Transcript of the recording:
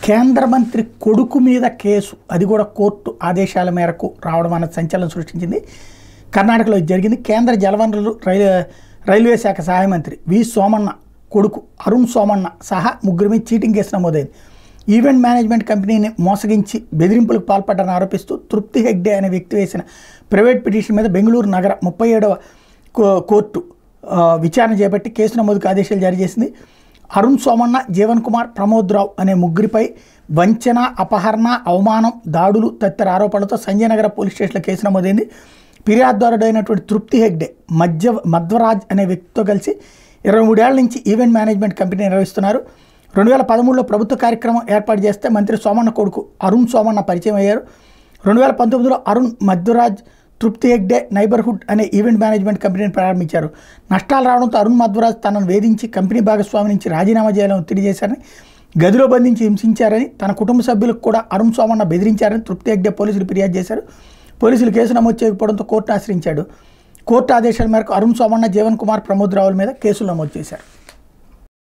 కేంద్ర మంత్రి కొడుకు మీద కేసు, అది కూడా కోర్టు ఆదేశాల మేరకు రావడం అన్నది సంచలనం సృష్టించింది. కర్ణాటకలో ఇది జరిగింది. కేంద్ర జలవనరులు రైల్వే శాఖ సహాయ మంత్రి వి సోమన్న కొడుకు అరుణ్ సోమన్న సహా ముగ్గురి మీద చీటింగ్ కేసు నమోదైంది. ఈవెంట్ మేనేజ్మెంట్ కంపెనీని మోసగించి బెదిరింపులకు పాల్పడ్డారని ఆరోపిస్తూ తృప్తి హెగ్డే అనే వ్యక్తి వేసిన ప్రైవేట్ పిటిషన్ మీద బెంగళూరు నగర 37వ కోర్టు విచారణ చేపట్టి కేసు నమోదుకు ఆదేశాలు జారీ చేసింది. అరుణ్ సోమన్న, జీవన్ కుమార్, ప్రమోద్ రావు అనే ముగ్గురిపై వంచన, అపహరణ, అవమానం, దాడులు తదితర ఆరోపణలతో సంజయ్ నగర్ పోలీస్ స్టేషన్లో కేసు నమోదైంది. ఫిర్యాదుదారుడైనటువంటి తృప్తి హెగ్డే మధ్వరాజ్ అనే వ్యక్తితో కలిసి 23 ఏళ్ల నుంచి ఈవెంట్ మేనేజ్మెంట్ కంపెనీ నిర్వహిస్తున్నారు. 2013లో ప్రభుత్వ కార్యక్రమం ఏర్పాటు చేస్తే మంత్రి సోమన్న కొడుకు అరుణ్ సోమన్న పరిచయం అయ్యారు. 2019లో అరుణ్ మధ్వరాజ్ తృప్తి హెగ్డే నైబర్హుడ్ అనే ఈవెంట్ మేనేజ్మెంట్ కంపెనీని ప్రారంభించారు. నష్టాలు రావడంతో అరుణ్ మధ్వరాజ్ తనను వేధించి కంపెనీ భాగస్వామి నుంచి రాజీనామా చేయాలని ఒత్తిడి చేశారని, గదిలో బంధించి హింసించారని, తన కుటుంబ సభ్యులకు కూడా అరుణ్ సోమన్న బెదిరించారని తృప్తి హెగ్డే పోలీసులు ఫిర్యాదు చేశారు. పోలీసులు కేసు నమోదు చేయకపోవడంతో కోర్టును ఆశ్రయించాడు. కోర్టు ఆదేశాల మేరకు అరుణ్ సోమన్న, జీవన్ కుమార్, ప్రమోద్ రావుల మీద కేసులు నమోదు చేశారు.